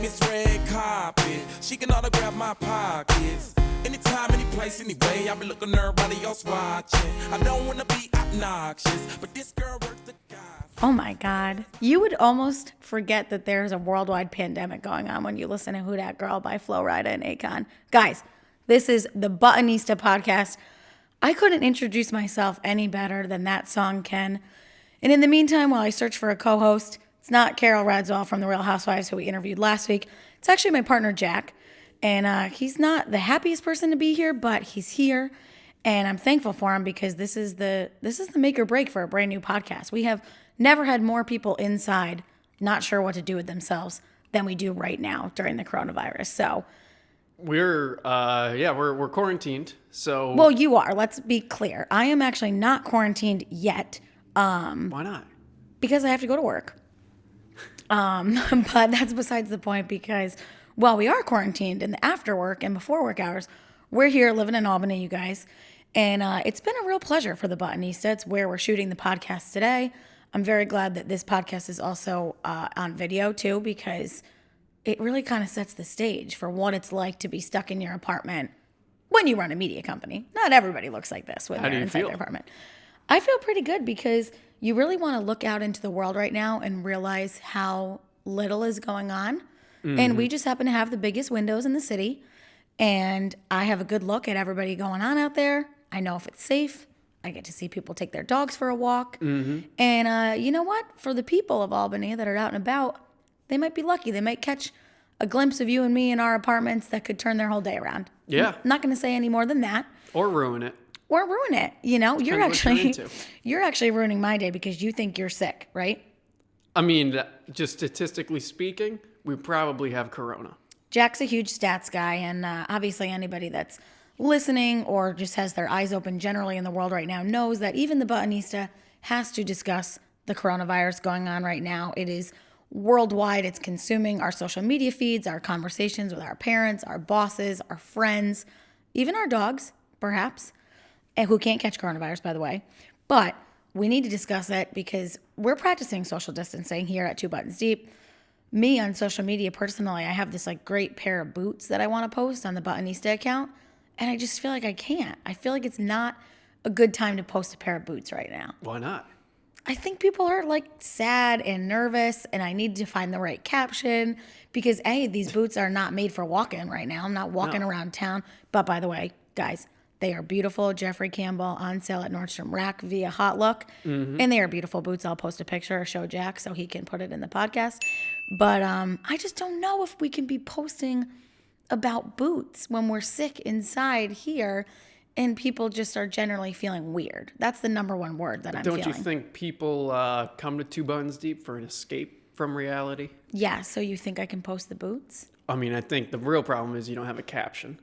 Miss Red Carpet. She can autograph my pockets. Anytime, any place, anyway. I be looking at everybody else watching. I don't wanna be obnoxious, but this girl works the guys. Oh my God. You would almost forget that there's a worldwide pandemic going on when you listen to Who Dat Girl by Flo Rida and Akon. Guys, this is the Buttonista podcast. I couldn't introduce myself any better than that song, Ken. And in the meantime, while I search for a co-host, it's not Carol Radswell from The Real Housewives, who we interviewed last week. It's actually my partner, Jack. And he's not the happiest person to be here, but he's here. And I'm thankful for him because this is the make or break for a brand new podcast. We have never had more people inside not sure what to do with themselves than we do right now during the coronavirus. So we're quarantined. So well, you are. Let's be clear. I am actually not quarantined yet. Why not? Because I have to go to work. But that's besides the point because while we are quarantined in the after work and before work hours, we're here living in Albany, you guys. And it's been a real pleasure for the Buttonista. It's where we're shooting the podcast today. I'm very glad that this podcast is also on video too, because it really kind of sets the stage for what it's like to be stuck in your apartment when you run a media company. Not everybody looks like this when they're inside their apartment. I feel pretty good because you really want to look out into the world right now and realize how little is going on. Mm-hmm. And we just happen to have the biggest windows in the city. And I have a good look at everybody going on out there. I know if it's safe. I get to see people take their dogs for a walk. Mm-hmm. And you know what? For the people of Albany that are out and about, they might be lucky. They might catch a glimpse of you and me in our apartments that could turn their whole day around. Yeah. I'm not going to say any more than that. Or ruin it. Or ruin it. You know, you're actually ruining my day because you think you're sick, right? I mean, just statistically speaking, we probably have corona. Jack's a huge stats guy, and obviously anybody that's listening or just has their eyes open generally in the world right now knows that even the Buttonista has to discuss the coronavirus going on right now. It is worldwide. It's consuming our social media feeds, our conversations with our parents, our bosses, our friends, even our dogs, perhaps, and who can't catch coronavirus, by the way. But we need to discuss it because we're practicing social distancing here at 2 Buttons Deep. Me on social media personally, I have this like great pair of boots that I want to post on the Buttonista account, and I just feel like I can't. I feel like it's not a good time to post a pair of boots right now. Why not? I think people are like sad and nervous, and I need to find the right caption because A, these boots are not made for walking right now. I'm not walking around town. But by the way, guys, they are beautiful. Jeffrey Campbell on sale at Nordstrom Rack via Hot Look. Mm-hmm. And they are beautiful boots. I'll post a picture or show Jack so he can put it in the podcast. But I just don't know if we can be posting about boots when we're sick inside here and people just are generally feeling weird. That's the number one word that I'm feeling. Don't you think people come to 2 Buttons Deep for an escape from reality? Yeah, so you think I can post the boots? I mean, I think the real problem is you don't have a caption.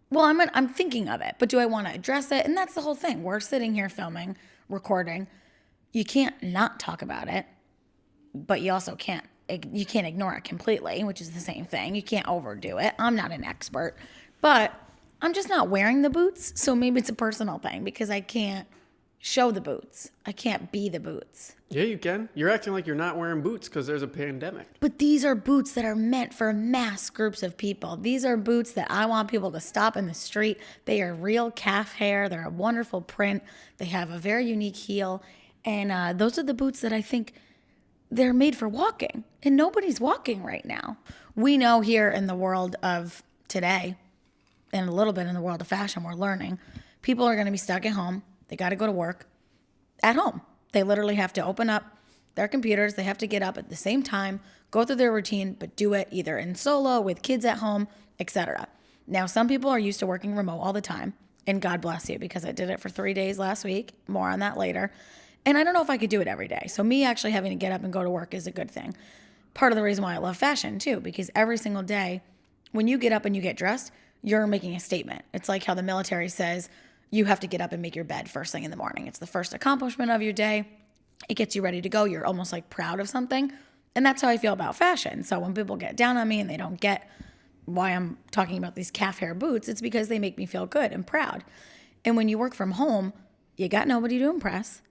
Well, I'm thinking of it, but do I want to address it? And that's the whole thing. We're sitting here filming, recording. You can't not talk about it, but you also can't ignore it completely, which is the same thing. You can't overdo it. I'm not an expert, but I'm just not wearing the boots, so maybe it's a personal thing because I can't show the boots. I can't be the boots. Yeah, you can. You're acting like you're not wearing boots because there's a pandemic. But these are boots that are meant for mass groups of people. These are boots that I want people to stop in the street. They are real calf hair. They're a wonderful print. They have a very unique heel. And those are the boots that I think they're made for walking. And nobody's walking right now. We know here in the world of today, and a little bit in the world of fashion, we're learning, people are going to be stuck at home. They got to go to work at home. They literally have to open up their computers. They have to get up at the same time, go through their routine, but do it either in solo, with kids at home, etc. Now, some people are used to working remote all the time, and God bless you, because I did it for 3 days last week. More on that later. And I don't know if I could do it every day. So me actually having to get up and go to work is a good thing. Part of the reason why I love fashion, too, because every single day, when you get up and you get dressed, you're making a statement. It's like how the military says, you have to get up and make your bed first thing in the morning. It's the first accomplishment of your day. It gets you ready to go. You're almost like proud of something. And that's how I feel about fashion. So when people get down on me and they don't get why I'm talking about these calf hair boots, it's because they make me feel good and proud. And when you work from home, you got nobody to impress.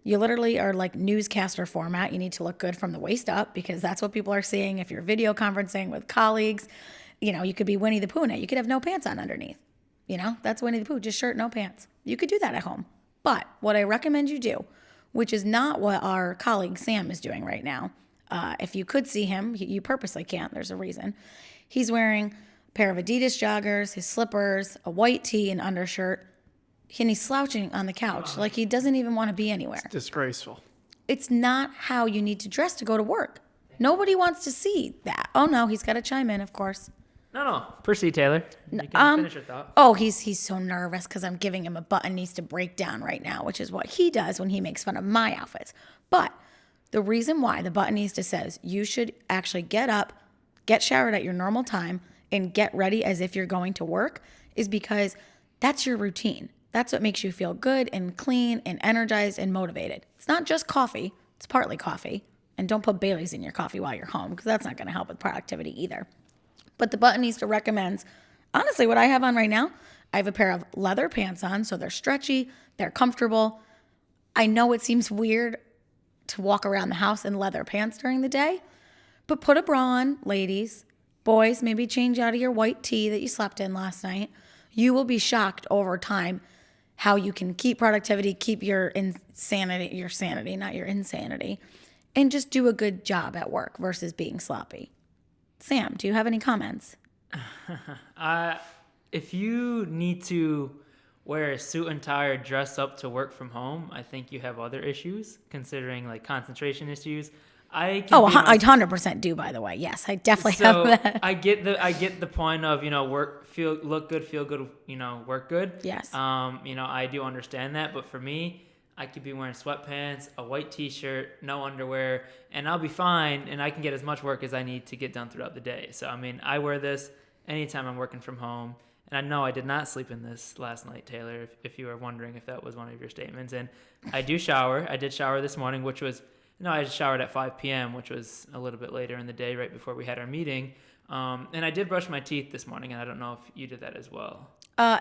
You literally are like newscaster format. You need to look good from the waist up because that's what people are seeing. If you're video conferencing with colleagues, you could be Winnie the Pooh in it. You could have no pants on underneath. That's Winnie the Pooh, just shirt, no pants. You could do that at home. But what I recommend you do, which is not what our colleague Sam is doing right now. If you could see him, you purposely can't. There's a reason. He's wearing a pair of Adidas joggers, his slippers, a white tee, and undershirt. And he's slouching on the couch like he doesn't even want to be anywhere. It's disgraceful. It's not how you need to dress to go to work. Nobody wants to see that. Oh, no, he's got to chime in, of course. No. Proceed, Taylor. You can finish your thought. Oh, he's so nervous because I'm giving him a Buttonista breakdown right now, which is what he does when he makes fun of my outfits. But the reason why the Buttonista says you should actually get up, get showered at your normal time, and get ready as if you're going to work is because that's your routine. That's what makes you feel good and clean and energized and motivated. It's not just coffee. It's partly coffee. And don't put Bailey's in your coffee while you're home because that's not going to help with productivity either. But the Buttonista recommends, honestly, what I have on right now, I have a pair of leather pants on, so they're stretchy, they're comfortable. I know it seems weird to walk around the house in leather pants during the day, but put a bra on, ladies. Boys, maybe change out of your white tee that you slept in last night. You will be shocked over time how you can keep productivity, keep your sanity, not your insanity, and just do a good job at work versus being sloppy. Sam, do you have any comments? If you need to wear a suit and tie or dress up to work from home, I think you have other issues, considering like concentration issues. I 100% do, by the way. Yes, I definitely have that. I get the point of, look good, feel good, work good. Yes. I do understand that, but for me, I could be wearing sweatpants, a white t-shirt, no underwear, and I'll be fine, and I can get as much work as I need to get done throughout the day. So, I wear this anytime I'm working from home, and I know I did not sleep in this last night, Taylor, if you were wondering if that was one of your statements. And I do shower. I did shower this morning, which was, I showered at 5 p.m., which was a little bit later in the day, right before we had our meeting. And I did brush my teeth this morning, and I don't know if you did that as well.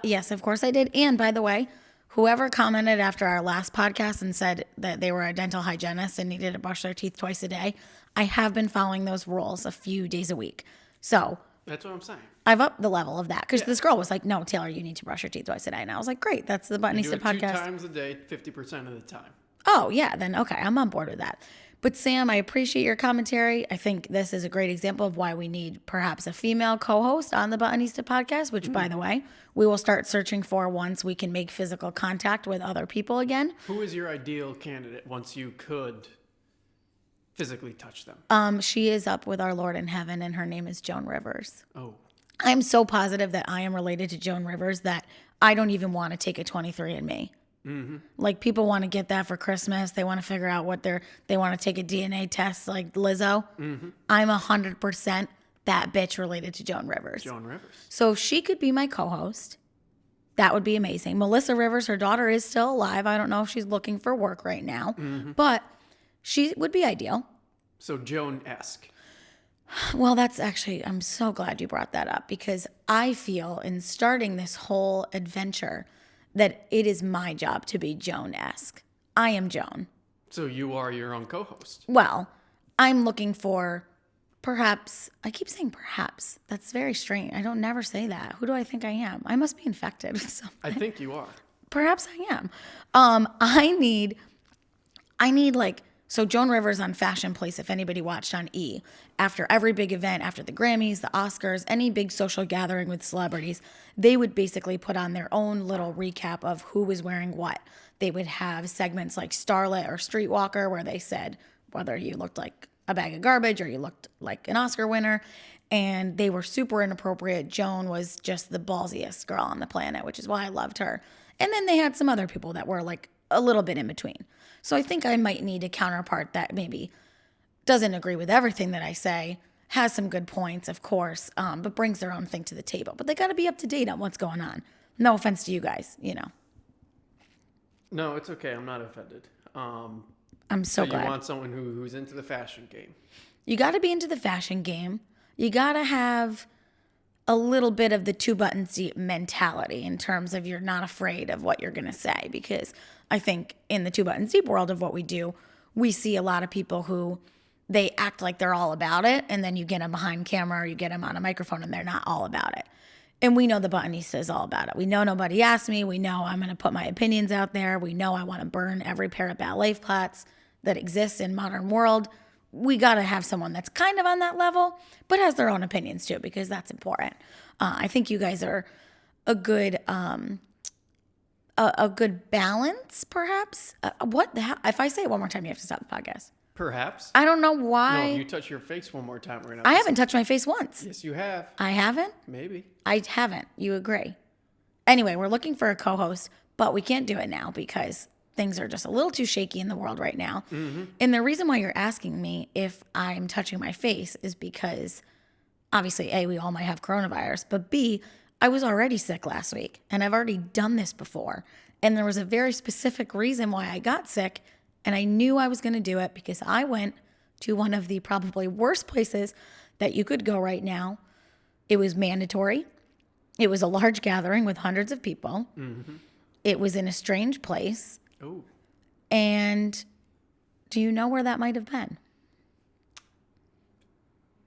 Yes, of course I did. And by the way, whoever commented after our last podcast and said that they were a dental hygienist and needed to brush their teeth twice a day, I have been following those rules a few days a week. So that's what I'm saying. I've upped the level of that because this girl was like, no, Taylor, you need to brush your teeth twice a day. And I was like, great, that's the Buttonista podcast. 2 times a day, 50% of the time. Oh, yeah, then okay, I'm on board with that. But Sam, I appreciate your commentary. I think this is a great example of why we need perhaps a female co-host on the Buttonista podcast, which, by the way, we will start searching for once we can make physical contact with other people again. Who is your ideal candidate once you could physically touch them? She is up with our Lord in heaven, and her name is Joan Rivers. Oh. I'm so positive that I am related to Joan Rivers that I don't even want to take a 23andMe. Mm-hmm. Like, people want to get that for Christmas. They want to figure out what they want to take a DNA test like Lizzo. Mm-hmm. I'm 100% that bitch related to Joan Rivers. Joan Rivers. So if she could be my co-host, that would be amazing. Melissa Rivers, her daughter, is still alive. I don't know if she's looking for work right now, but she would be ideal. So Joan-esque. Well, that's actually, I'm so glad you brought that up because I feel in starting this whole adventure that it is my job to be Joan-esque. I am Joan. So you are your own co-host. Well, I'm looking for perhaps, I keep saying perhaps. That's very strange. I don't never say that. Who do I think I am? I must be infected with something. I think you are. Perhaps I am. I need like, so Joan Rivers on Fashion Place, if anybody watched on E, after every big event, after the Grammys, the Oscars, any big social gathering with celebrities, they would basically put on their own little recap of who was wearing what. They would have segments like Starlet or Streetwalker where they said whether you looked like a bag of garbage or you looked like an Oscar winner. And they were super inappropriate. Joan was just the ballsiest girl on the planet, which is why I loved her. And then they had some other people that were like a little bit in between. So I think I might need a counterpart that maybe doesn't agree with everything that I say, has some good points, of course, but brings their own thing to the table. But they got to be up to date on what's going on. No offense to you guys, No, it's okay. I'm not offended. I'm so glad. You want someone who's into the fashion game. You got to be into the fashion game. You got to have a little bit of the 2 buttons deep mentality in terms of you're not afraid of what you're going to say, because I think in the 2 buttons deep world of what we do, we see a lot of people who they act like they're all about it, and then you get them behind camera or you get them on a microphone and they're not all about it. And we know the Buttonista is all about it. We know nobody asked me. We know I'm going to put my opinions out there. We know I want to burn every pair of ballet flats that exists in modern world. We got to have someone that's kind of on that level, but has their own opinions too, because that's important. I think you guys are a good balance, perhaps. If I say it one more time, you have to stop the podcast. Perhaps. I don't know why. No, if you touch your face one more time, we're gonna. I haven't touched my face once. Yes, you have. I haven't? Maybe. I haven't. You agree? Anyway, we're looking for a co-host, but we can't do it now because things are just a little too shaky in the world right now. Mm-hmm. And the reason why you're asking me if I'm touching my face is because obviously, A, we all might have coronavirus, but B, I was already sick last week and I've already done this before. And there was a very specific reason why I got sick, and I knew I was going to do it because I went to one of the probably worst places that you could go right now. It was mandatory. It was a large gathering with hundreds of people. Mm-hmm. It was in a strange place. Oh. And do you know where that might have been?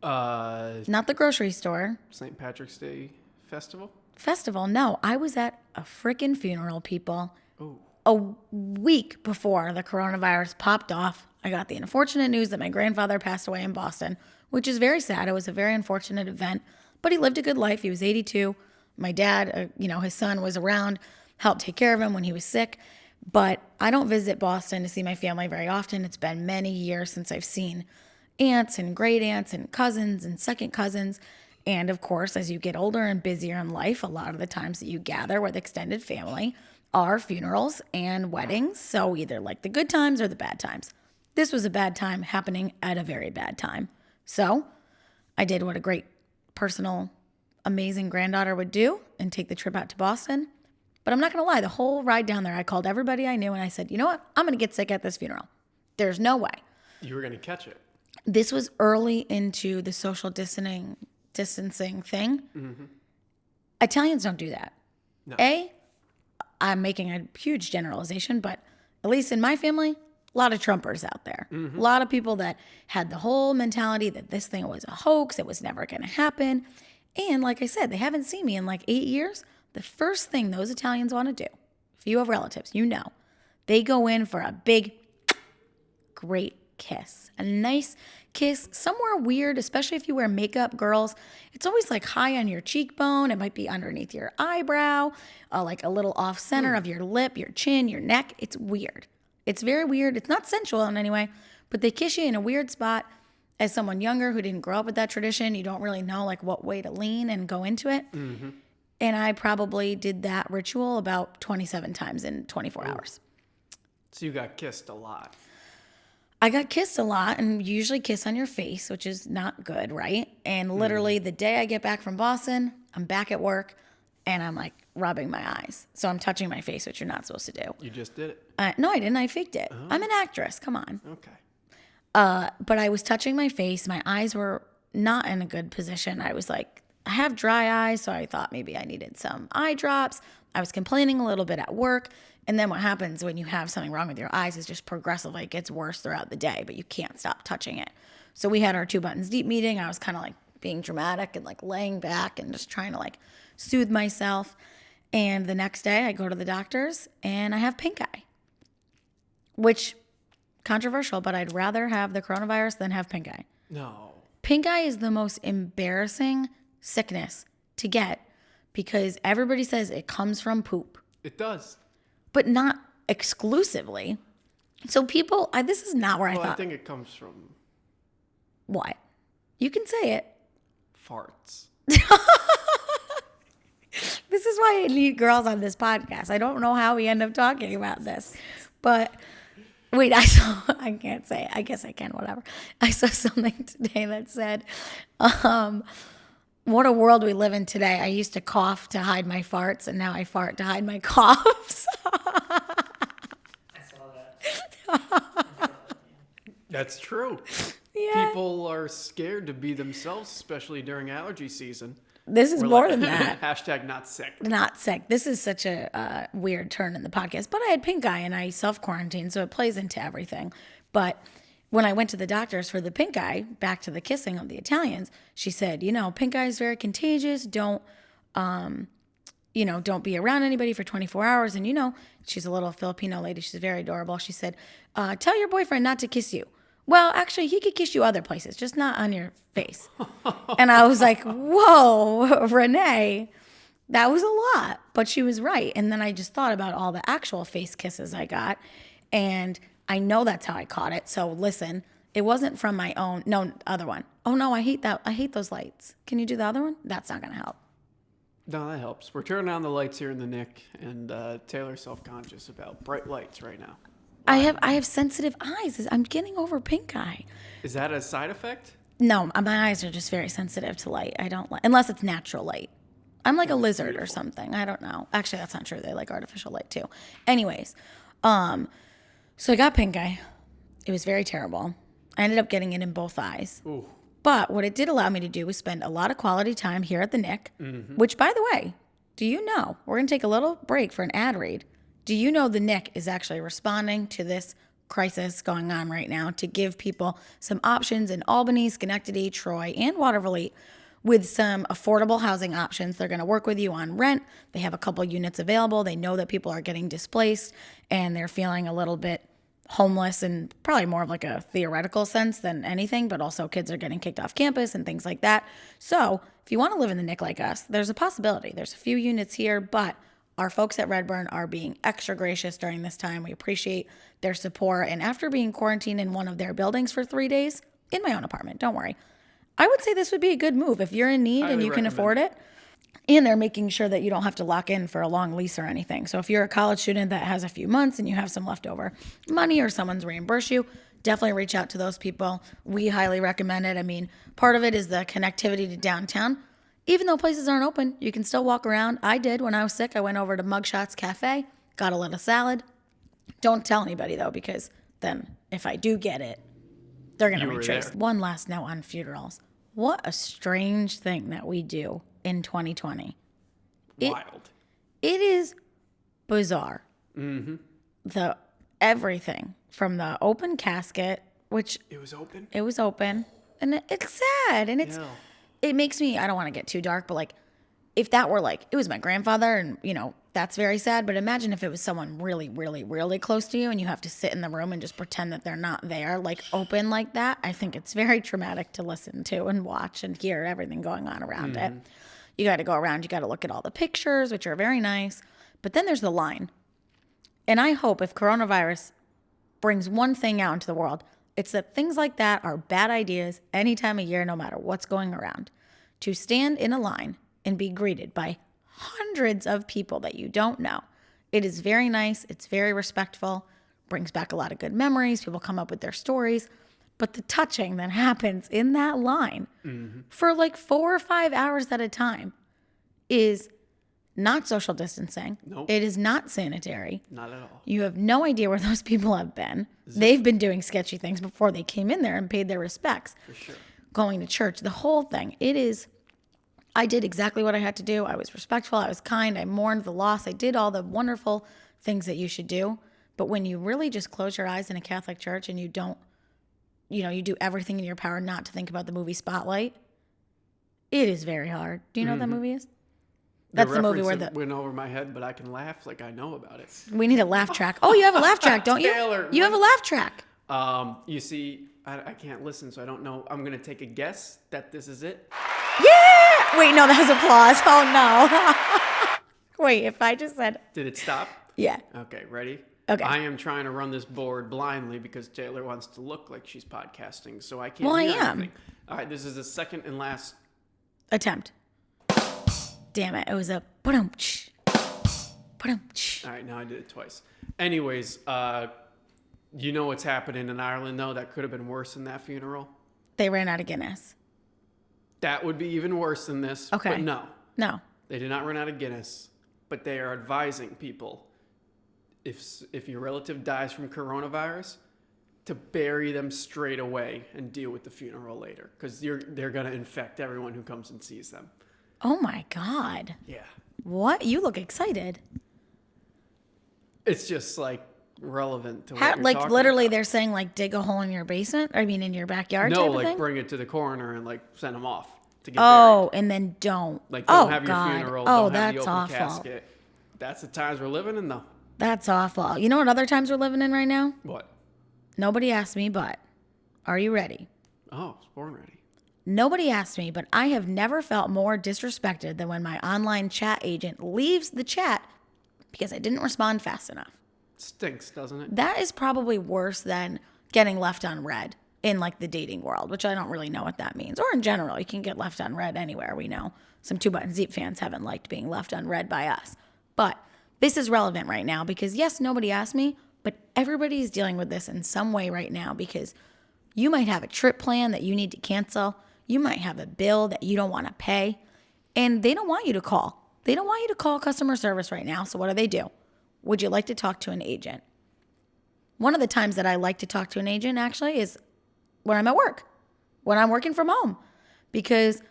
Not the grocery store. St. Patrick's Day Festival? No, I was at a freaking funeral, people. Oh. A week before the coronavirus popped off, I got the unfortunate news that my grandfather passed away in Boston, which is very sad. It was a very unfortunate event, but he lived a good life. He was 82. My dad, his son was around, helped take care of him when he was sick. But I don't visit Boston to see my family very often. It's been many years since I've seen aunts and great aunts and cousins and second cousins. And of course, as you get older and busier in life, a lot of the times that you gather with extended family are funerals and weddings. So either like the good times or the bad times. This was a bad time happening at a very bad time. So I did what a great personal, amazing granddaughter would do and take the trip out to Boston. But I'm not going to lie, the whole ride down there, I called everybody I knew and I said, you know what? I'm going to get sick at this funeral. There's no way. You were going to catch it. This was early into the social distancing thing. Mm-hmm. Italians don't do that. No. I'm making a huge generalization, but at least in my family, a lot of Trumpers out there. Mm-hmm. A lot of people that had the whole mentality that this thing was a hoax, it was never going to happen. And like I said, they haven't seen me in like 8 years. The first thing those Italians want to do, if you have relatives, they go in for a big, great kiss. A nice kiss, somewhere weird, especially if you wear makeup, girls. It's always like high on your cheekbone. It might be underneath your eyebrow, like a little off center of your lip, your chin, your neck. It's weird. It's very weird. It's not sensual in any way, but they kiss you in a weird spot. As someone younger who didn't grow up with that tradition, you don't really know like what way to lean and go into it. Mm-hmm. And I probably did that ritual about 27 times in 24 hours. So you got kissed a lot. I got kissed a lot, and you usually kiss on your face, which is not good, right? And literally the day I get back from Boston, I'm back at work, and I'm like rubbing my eyes. So I'm touching my face, which you're not supposed to do. You just did it? No, I didn't. I faked it. Oh. I'm an actress. Come on. Okay. But I was touching my face. My eyes were not in a good position. I was like, I have dry eyes, so I thought maybe I needed some eye drops. I was complaining a little bit at work. And then what happens when you have something wrong with your eyes is just progressively it gets worse throughout the day, but you can't stop touching it. So we had our 2 buttons deep meeting. I was kind of like being dramatic and like laying back and just trying to like soothe myself. And the next day I go to the doctor's and I have pink eye, which controversial, but I'd rather have the coronavirus than have pink eye. No. Pink eye is the most embarrassing sickness to get because everybody says it comes from poop. It does. But not exclusively. So people, this is not where I thought. I think it comes from... What? You can say it. Farts. This is why I need girls on this podcast. I don't know how we end up talking about this. But, wait, I can't say it. I guess I can, whatever. I saw something today that said, what a world we live in today. I used to cough to hide my farts, and now I fart to hide my coughs. I saw that. That's true. Yeah. People are scared to be themselves, especially during allergy season. This is We're more like, than that. Hashtag not sick. Not sick. This is such a weird turn in the podcast. But I had pink eye and I self-quarantined, so it plays into everything. But when I went to the doctors for the pink eye, back to the kissing of the Italians, she said, pink eye is very contagious. Don't be around anybody for 24 hours. And, she's a little Filipino lady. She's very adorable. She said, tell your boyfriend not to kiss you. Well, actually, he could kiss you other places, just not on your face. And I was like, whoa, Renee, that was a lot. But she was right. And then I just thought about all the actual face kisses I got. And I know that's how I caught it. So listen, it wasn't from my own. No, other one. Oh, no, I hate that. I hate those lights. Can you do the other one? That's not going to help. No, that helps. We're turning on the lights here in the Nick, and Taylor's self-conscious about bright lights right now. I have sensitive eyes. I'm getting over pink eye. Is that a side effect? No, my eyes are just very sensitive to light. I don't like, unless it's natural light. I'm like a lizard or something. I don't know. Actually, that's not true. They like artificial light too. Anyways, so I got pink eye. It was very terrible. I ended up getting it in both eyes. Ooh. But what it did allow me to do was spend a lot of quality time here at the Nick, which, by the way, do you know, we're going to take a little break for an ad read. Do you know the Nick is actually responding to this crisis going on right now to give people some options in Albany, Schenectady, Troy, and Waterville with some affordable housing options. They're going to work with you on rent. They have a couple units available. They know that people are getting displaced and they're feeling a little bit homeless and probably more of like a theoretical sense than anything, but also kids are getting kicked off campus and things like that. So if you want to live in the Nick like us, there's a possibility. There's a few units here, but our folks at Redburn are being extra gracious during this time. We appreciate their support. And after being quarantined in one of their buildings for 3 days, in my own apartment, don't worry, I would say this would be a good move if you're in need and you can afford it. And they're making sure that you don't have to lock in for a long lease or anything. So if you're a college student that has a few months and you have some leftover money or someone's reimbursed you, definitely reach out to those people. We highly recommend it. I mean, part of it is the connectivity to downtown. Even though places aren't open, you can still walk around. I did when I was sick. I went over to Mugshots Cafe, got a little salad. Don't tell anybody, though, because then if I do get it, they're going to retrace. One last note on funerals. What a strange thing that we do in 2020. Wild. It is bizarre. Mm-hmm. Everything from the open casket, which... It was open? It was open. And it's sad. And it's... Yeah. It makes me, I don't want to get too dark, but like, if that were like, it was my grandfather and, that's very sad. But imagine if it was someone really, really, really close to you and you have to sit in the room and just pretend that they're not there, like open like that. I think it's very traumatic to listen to and watch and hear everything going on around it. You got to go around, you got to look at all the pictures, which are very nice. But then there's the line. And I hope if coronavirus brings one thing out into the world, it's that things like that are bad ideas any time of year, no matter what's going around. To stand in a line and be greeted by hundreds of people that you don't know. It is very nice. It's very respectful. Brings back a lot of good memories. People come up with their stories. But the touching that happens in that line for like 4 or 5 hours at a time is not social distancing. Nope. It is not sanitary. Not at all. You have no idea where those people have been. They've been doing sketchy things before they came in there and paid their respects. For sure. Going to church, the whole thing. I did exactly what I had to do. I was respectful. I was kind. I mourned the loss. I did all the wonderful things that you should do. But when you really just close your eyes in a Catholic church and you don't, you do everything in your power not to think about the movie Spotlight, it is very hard. Do you know what that movie is? That's the movie where went over my head, but I can laugh like I know about it. We need a laugh track. Oh, you have a laugh track, don't you? Taylor, you have a laugh track. You see, I can't listen, so I don't know. I'm going to take a guess that this is it. Yeah! Wait, no, that was applause. Oh, no. Wait, if I just said... Did it stop? Yeah. Okay, ready? Okay. I am trying to run this board blindly because Taylor wants to look like she's podcasting, so I can't Well, I hear am. anything. All right, this is the second and last... Attempt. Damn it. It was a... Ba-dum-tsh. Ba-dum-tsh. All right, now I did it twice. Anyways, you know what's happening in Ireland, though? That could have been worse than that funeral. They ran out of Guinness. That would be even worse than this. Okay. But no. No. They did not run out of Guinness, but they are advising people, if your relative dies from coronavirus, to bury them straight away and deal with the funeral later, because they're going to infect everyone who comes and sees them. Oh my God. Yeah. What? You look excited. It's just like relevant to what you're Like talking literally about. they're saying like dig a hole in your basement? I mean in your backyard No, type of like thing? bring it to the coroner and like send them off to get Oh, buried. and then don't. Like Oh, don't have your God. funeral, Oh, don't have the that's open awful. casket. That's the times we're living in though. That's awful. You know what other times we're living in right now? What? Nobody asked me, but are you ready? Oh, I was born ready. Nobody asked me, but I have never felt more disrespected than when my online chat agent leaves the chat because I didn't respond fast enough. Stinks, doesn't it? That is probably worse than getting left on red in like the dating world, which I don't really know what that means. Or in general, you can get left on red anywhere. We know some 2-Button fans haven't liked being left on red by us. But this is relevant right now because yes, nobody asked me, but everybody is dealing with this in some way right now because you might have a trip plan that you need to cancel. You might have a bill that you don't want to pay, and they don't want you to call. They don't want you to call customer service right now. So what do? Would you like to talk to an agent? One of the times that I like to talk to an agent actually is when I'm at work, when I'm working from home, because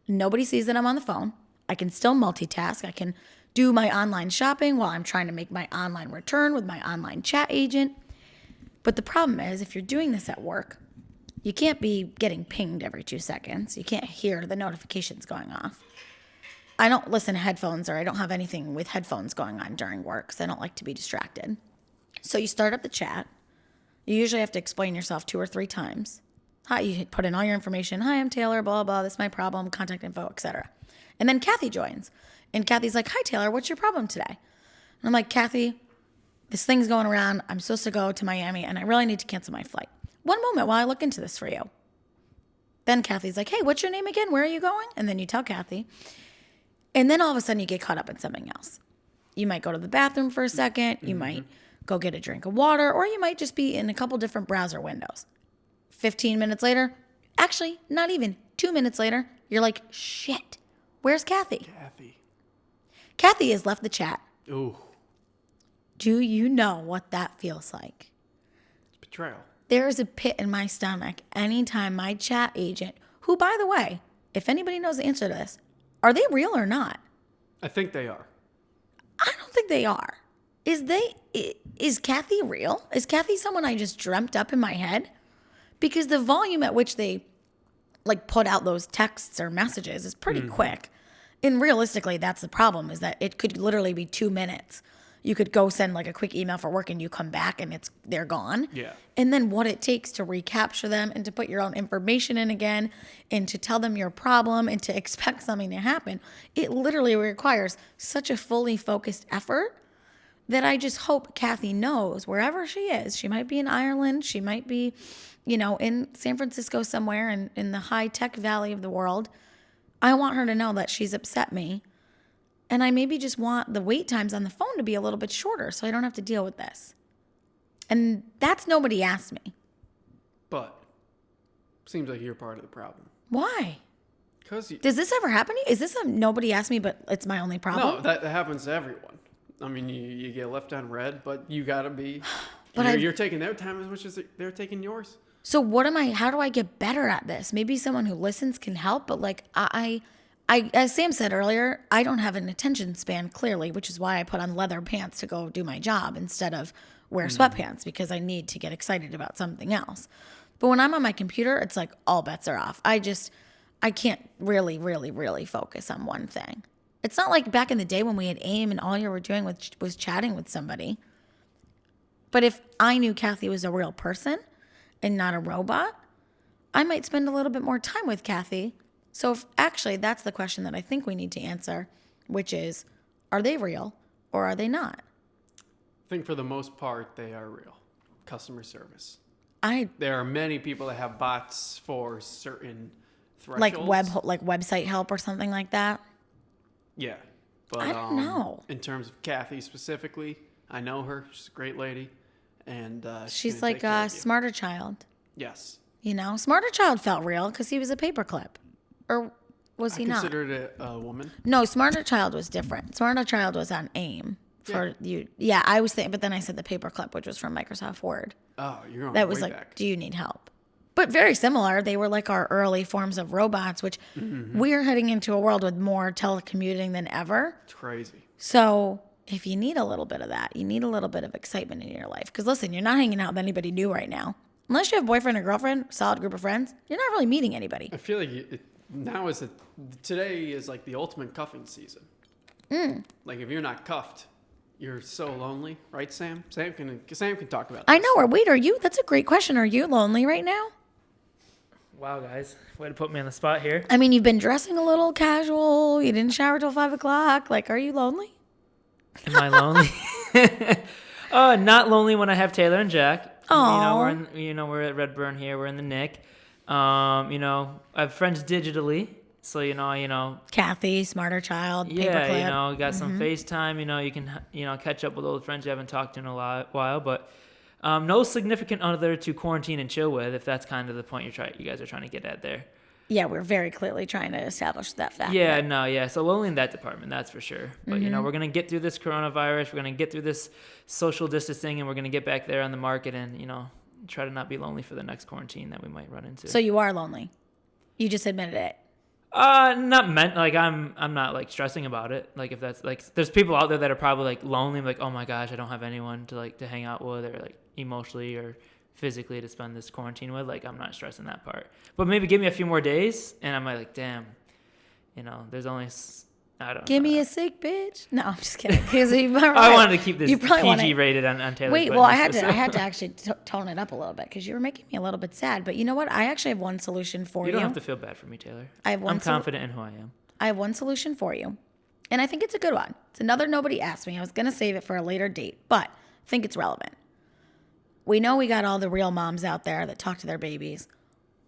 nobody sees that I'm on the phone. I can still multitask. I can do my online shopping while I'm trying to make my online return with my online chat agent. But the problem is if you're doing this at work, you can't be getting pinged every 2 seconds. You can't hear the notifications going off. I don't listen to headphones or I don't have anything with headphones going on during work because I don't like to be distracted. So you start up the chat. You usually have to explain yourself 2 or 3 times. Hi, you put in all your information. Hi, I'm Taylor, blah, blah, this is my problem, contact info, etc. And then Kathy joins. And Kathy's like, hi, Taylor, what's your problem today? And I'm like, Kathy, this thing's going around. I'm supposed to go to Miami and I really need to cancel my flight. One moment while I look into this for you. Then Kathy's like, hey, what's your name again? Where are you going? And then you tell Kathy. And then all of a sudden you get caught up in something else. You might go to the bathroom for a second. You might go get a drink of water, or you might just be in a couple different browser windows. 15 minutes later, actually, not even 2 minutes later, you're like, shit, where's Kathy? Kathy has left the chat. Ooh. Do you know what that feels like? It's betrayal. There is a pit in my stomach anytime my chat agent, who, by the way, if anybody knows the answer to this, are they real or not? I think they are. I don't think they are. Is Kathy real? Is Kathy someone I just dreamt up in my head? Because the volume at which they like put out those texts or messages is pretty quick. And realistically, that's the problem, is that it could literally be 2 minutes. You could go send like a quick email for work and you come back and they're gone. Yeah. And then what it takes to recapture them and to put your own information in again and to tell them your problem and to expect something to happen, it literally requires such a fully focused effort that I just hope Kathy knows wherever she is. She might be in Ireland. She might be, in San Francisco somewhere in the high-tech valley of the world. I want her to know that she's upset me. And I maybe just want the wait times on the phone to be a little bit shorter so I don't have to deal with this. And that's nobody asked me. But seems like you're part of the problem. Why? Because Does this ever happen to you? Is this a nobody asked me, but it's my only problem? no, that happens to everyone. I mean, you get left on red, but you gotta be. But you're taking their time as much as they're taking yours. So how do I get better at this? Maybe someone who listens can help, but like I as Sam said earlier, I don't have an attention span clearly, which is why I put on leather pants to go do my job instead of wear sweatpants because I need to get excited about something else. But when I'm on my computer, it's like all bets are off. I can't really, really, really focus on one thing. It's not like back in the day when we had AIM and all you were doing was chatting with somebody. But if I knew Kathy was a real person and not a robot, I might spend a little bit more time with Kathy. So actually, that's the question that I think we need to answer, which is, are they real or are they not? I think for the most part, they are real. Customer service. I There are many people that have bots for certain thresholds. like website help or something like that. Yeah. But, I don't know. In terms of Kathy specifically, I know her. She's a great lady. And She's gonna like take care a of you. smarter child. Yes. Smarter child felt real because he was a paperclip. Or was he I not? considered it a woman. No, Smarter Child was different. Smarter Child was on AIM for you. Yeah, I was thinking, but then I said the paperclip, which was from Microsoft Word. Oh, you're on That way was like, back. do you need help? but very similar. They were like our early forms of robots, which we're heading into a world with more telecommuting than ever. It's crazy. So if you need a little bit of that, you need a little bit of excitement in your life. Because listen, you're not hanging out with anybody new right now. Unless you have a boyfriend or girlfriend, solid group of friends, you're not really meeting anybody. I feel like today is like the ultimate cuffing season. Like if you're not cuffed, you're so lonely, right, Sam? Sam can talk about this. I know. Or wait, are you? That's a great question. Are you lonely right now? Wow, guys, way to put me on the spot here. I mean, you've been dressing a little casual. You didn't shower till 5 o'clock. Like, are you lonely? Am I lonely? Not lonely when I have Taylor and Jack. Aw. We're at Redburn here. We're in the Nick. I have friends digitally, so Kathy, smarter child, paperclip. yeah, got some FaceTime. You can catch up with old friends you haven't talked to in a while, but no significant other to quarantine and chill with. If that's kind of the point you guys are trying to get at there. Yeah, we're very clearly trying to establish that fact. So lonely in that department, that's for sure. But we're gonna get through this coronavirus. We're gonna get through this social distancing, and we're gonna get back there on the market, and try to not be lonely for the next quarantine that we might run into. So you are lonely. You just admitted it. Not meant like I'm not like stressing about it. Like if that's like there's people out there that are probably like lonely, like, oh my gosh, I don't have anyone to hang out with, or like emotionally or physically to spend this quarantine with. Like I'm not stressing that part. But maybe give me a few more days and I might like, damn, there's only I don't. Give me a sick bitch. No, I'm just kidding. I wanted to keep this PG rated on Taylor. Wait, well, I had to actually tone it up a little bit because you were making me a little bit sad. But you know what? I actually have one solution for you. You don't have to feel bad for me, Taylor. I'm confident in who I am. I have one solution for you, and I think it's a good one. It's another nobody asked me. I was going to save it for a later date, but I think it's relevant. We know we got all the real moms out there that talk to their babies,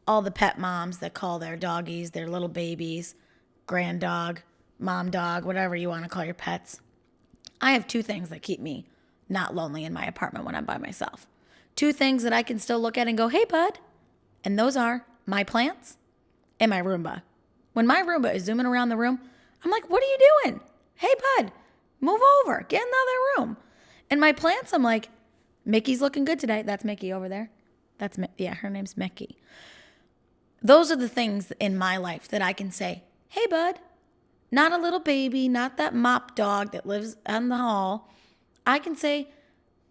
all the pet moms that call their doggies their little babies, grand dog, mom dog, whatever you want to call your pets. I have two things that keep me not lonely in my apartment when I'm by myself. Two things that I can still look at and go, hey, bud. And those are my plants and my Roomba. When my Roomba is zooming around the room, I'm like, what are you doing? Hey, bud, move over. Get in the other room. And my plants, I'm like, Mickey's looking good today. That's Mickey over there. Her name's Mickey. Those are the things in my life that I can say, hey, bud. Not a little baby, not that mop dog that lives in the hall. I can say,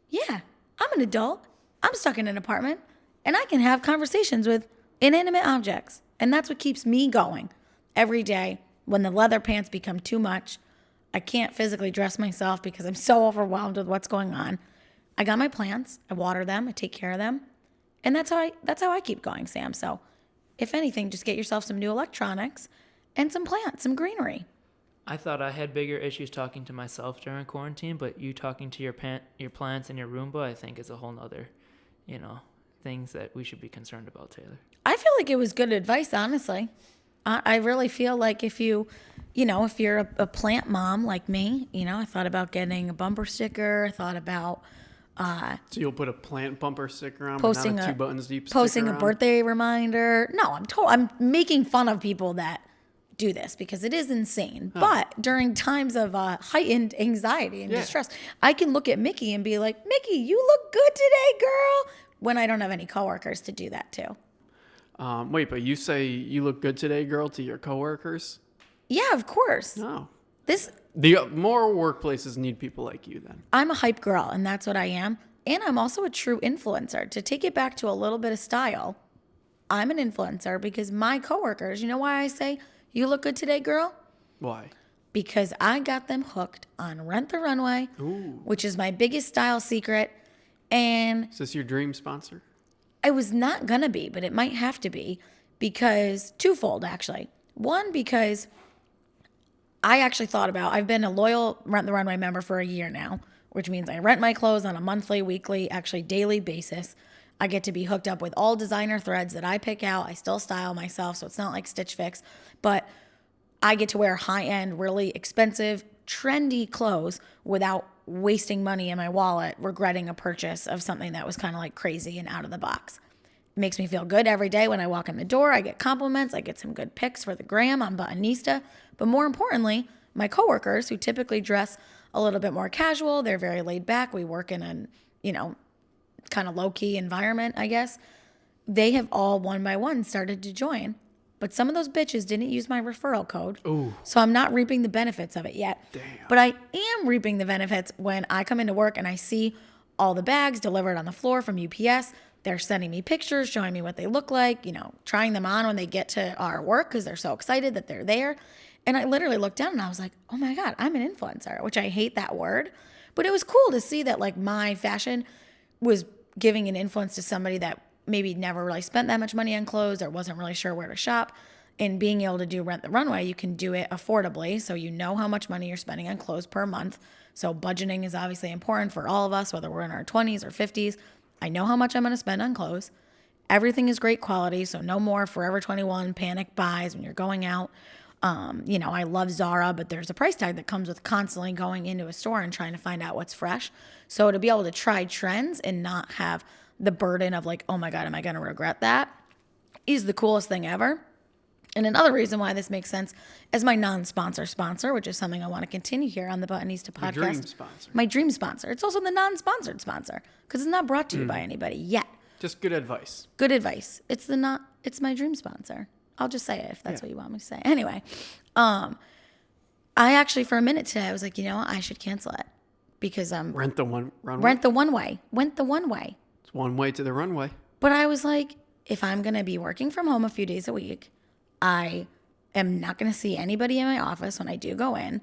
yeah, I'm an adult. I'm stuck in an apartment, and I can have conversations with inanimate objects. And that's what keeps me going every day when the leather pants become too much. I can't physically dress myself because I'm so overwhelmed with what's going on. I got my plants. I water them. I take care of them. And that's how I keep going, Sam. So if anything, just get yourself some new electronics and some plants, some greenery. I thought I had bigger issues talking to myself during quarantine, but you talking to your plants and your Roomba, I think is a whole nother, things that we should be concerned about, Taylor. I feel like it was good advice, honestly. I really feel like if you're a plant mom like me, I thought about getting a bumper sticker. I thought about so you'll put a plant bumper sticker on, posting but not a 2 buttons deep posting sticker a birthday reminder. No, I'm making fun of people that do this because it is insane. But during times of heightened anxiety and distress, I can look at Mickey and be like, Mickey, you look good today, girl. When I don't have any coworkers to do that too. Wait, but you say you look good today, girl, to your coworkers? Yeah, of course. No. The more workplaces need people like you then. I'm a hype girl, and that's what I am. And I'm also a true influencer. To take it back to a little bit of style, I'm an influencer because my coworkers, you know why I say, you look good today, girl? Why? Because I got them hooked on Rent the Runway, which is my biggest style secret. And is this your dream sponsor? I was not going to be, but it might have to be because twofold, actually. One, because I actually thought about, I've been a loyal Rent the Runway member for a year now, which means I rent my clothes on a monthly, weekly, actually daily basis. I get to be hooked up with all designer threads that I pick out. I still style myself, so it's not like Stitch Fix, but I get to wear high-end, really expensive, trendy clothes without wasting money in my wallet, regretting a purchase of something that was kind of like crazy and out of the box. It makes me feel good every day when I walk in the door. I get compliments. I get some good pics for the gram on Buttonista. But more importantly, my coworkers who typically dress a little bit more casual, they're very laid back. We work in a, kind of low-key environment, I guess. they have all one by one started to join. But some of those bitches didn't use my referral code. Ooh. So I'm not reaping the benefits of it yet. Damn. But I am reaping the benefits when I come into work and I see all the bags delivered on the floor from UPS. They're sending me pictures, showing me what they look like, trying them on when they get to our work because they're so excited that they're there. And I literally looked down and I was like, oh my God, I'm an influencer, which I hate that word. But it was cool to see that like my fashion was giving an influence to somebody that maybe never really spent that much money on clothes or wasn't really sure where to shop. And being able to do Rent the Runway, you can do it affordably. So you know how much money you're spending on clothes per month. So budgeting is obviously important for all of us, whether we're in our 20s or 50s. I know how much I'm going to spend on clothes. Everything is great quality. So no more Forever 21 panic buys when you're going out. I love Zara, but there's a price tag that comes with constantly going into a store and trying to find out what's fresh. So to be able to try trends and not have the burden of like, oh my God, am I going to regret that, is the coolest thing ever. And another reason why this makes sense as my non-sponsor sponsor, which is something I want to continue here on the Buttonista podcast. Your dream sponsor. My dream sponsor. It's also the non-sponsored sponsor because it's not brought to you by anybody yet. Just good advice. Good advice. It's my dream sponsor. I'll just say it if that's what you want me to say. Anyway, I actually for a minute today I was like, I should cancel it because Rent the one runway. Went the one way. It's one way to the runway. But I was like, if I'm going to be working from home a few days a week, I am not going to see anybody in my office when I do go in.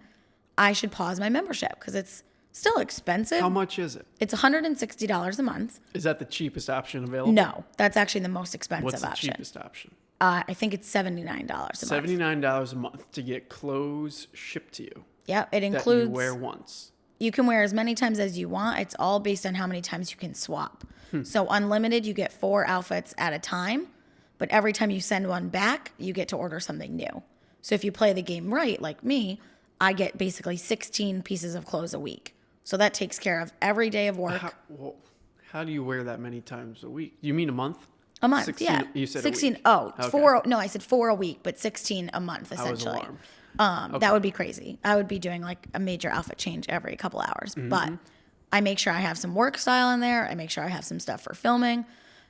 I should pause my membership because it's still expensive. How much is it? It's $160 a month. Is that the cheapest option available? No, that's actually the most expensive What's the option. cheapest option? I think it's $79 a month. $79 a month to get clothes shipped to you. Yep, it That includes. you wear once. You can wear as many times as you want. It's all based on how many times you can swap. So unlimited, you get 4 outfits at a time. But every time you send one back, you get to order something new. So if you play the game right, like me, I get basically 16 pieces of clothes a week. So that takes care of every day of work. How do you wear that many times a week? You mean a month? A month, 16, yeah. You said 16. a week. Oh, Okay. 4. No, I said 4 a week, but 16 a month essentially. I was alarmed. That would be crazy. I would be doing like a major outfit change every couple hours. Mm-hmm. But I make sure I have some work style in there. I make sure I have some stuff for filming.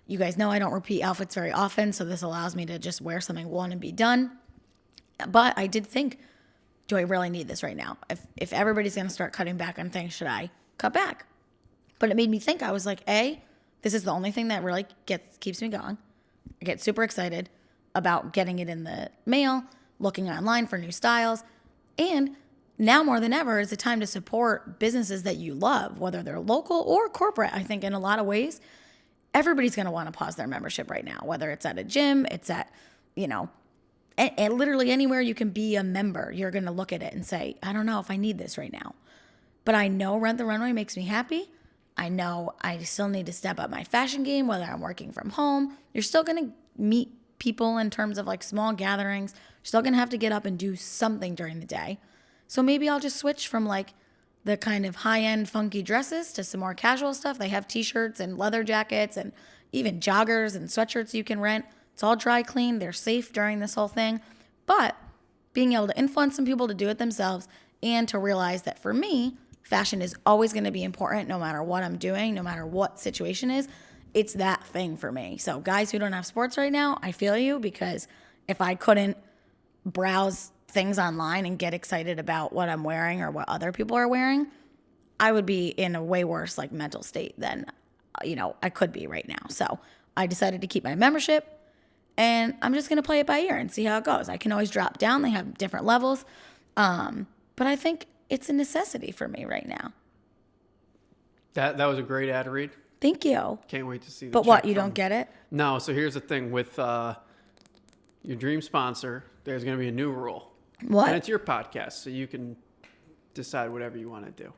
You guys know I don't repeat outfits very often, so this allows me to just wear something one and be done. But I did think, do I really need this right now? If everybody's going to start cutting back on things, should I cut back? But it made me think. I was like, this is the only thing that really keeps me going. I get super excited about getting it in the mail, looking online for new styles, and now more than ever is the time to support businesses that you love, whether they're local or corporate. I think in a lot of ways, everybody's going to want to pause their membership right now, whether it's at a gym, it's at, and literally anywhere you can be a member, you're going to look at it and say, I don't know if I need this right now. But I know Rent the Runway makes me happy. I know I still need to step up my fashion game, whether I'm working from home. You're still going to meet people in terms of like small gatherings. You're still going to have to get up and do something during the day. So maybe I'll just switch from like the kind of high-end funky dresses to some more casual stuff. They have t-shirts and leather jackets and even joggers and sweatshirts you can rent. It's all dry clean. They're safe during this whole thing. But being able to influence some people to do it themselves and to realize that for me, fashion is always going to be important no matter what I'm doing, no matter what situation is. It's that thing for me. So guys who don't have sports right now, I feel you, because if I couldn't browse things online and get excited about what I'm wearing or what other people are wearing, I would be in a way worse like mental state than I could be right now. So I decided to keep my membership, and I'm just going to play it by ear and see how it goes. I can always drop down. They have different levels. But I think it's a necessity for me right now. That was a great ad read. Thank you. Can't wait to see the But what, check you from- don't get it? No, so here's the thing with your dream sponsor, there's going to be a new rule. What? And it's your podcast, so you can decide whatever you want to do.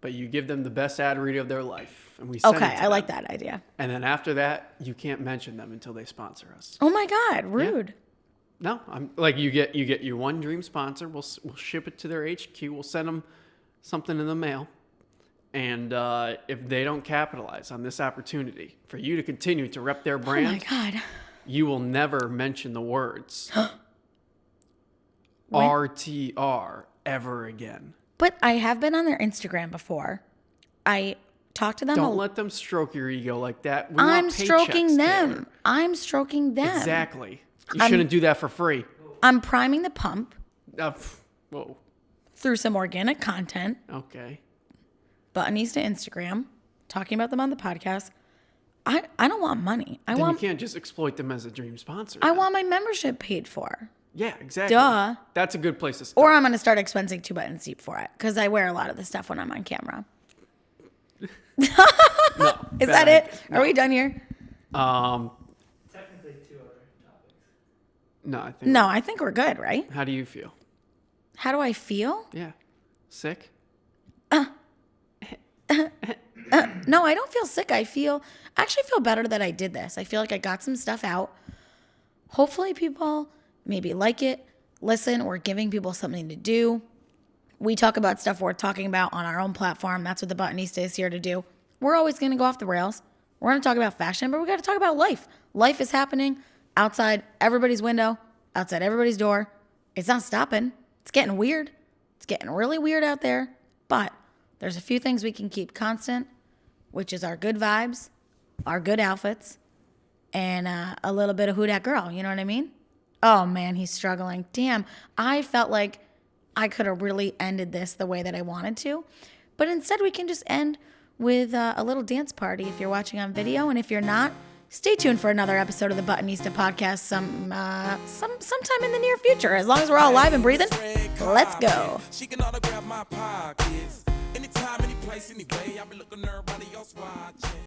But you give them the best ad read of their life, and we send it to I like them. that idea. And then after that, you can't mention them until they sponsor us. Oh my God, rude. No, I'm like you get your one dream sponsor. We'll ship it to their HQ. We'll send them something in the mail. And if they don't capitalize on this opportunity for you to continue to rep their brand, Oh my God. you will never mention the words When- RTR ever again. But I have been on their Instagram before. I Talk to them. Don't let them stroke your ego like that. We I'm want stroking paychecks, them. Taylor. I'm stroking them. Exactly. You shouldn't do that for free. I'm priming the pump Whoa. through some organic content. Okay. Buttonista Instagram, talking about them on the podcast. I don't want money. Then you can't just exploit them as a dream sponsor. I want my membership paid for. Yeah, exactly. Duh. That's a good place to start. Or I'm going to start expensing 2 buttons deep for it because I wear a lot of the stuff when I'm on camera. No, Is that it? Are we done here? Technically 2 other topics. No, I think. No, I think we're good, right? How do you feel? How do I feel? Yeah. Sick? No, I don't feel sick. I actually feel better that I did this. I feel like I got some stuff out. Hopefully people maybe like it, listen, or giving people something to do. We talk about stuff we're talking about on our own platform. That's what the Buttonista is here to do. We're always going to go off the rails. We're going to talk about fashion, but we got to talk about life. Life is happening outside everybody's window, outside everybody's door. It's not stopping. It's getting weird. It's getting really weird out there. But there's a few things we can keep constant, which is our good vibes, our good outfits, and a little bit of who that girl. You know what I mean? Oh, man, he's struggling. Damn, I felt like I could have really ended this the way that I wanted to. But instead, we can just end with a little dance party if you're watching on video. And if you're not, stay tuned for another episode of the Buttonista podcast sometime in the near future. As long as we're all alive and breathing, let's go. She can autograph my pockets. Anytime, any place, anyway. I be looking at everybody else watching.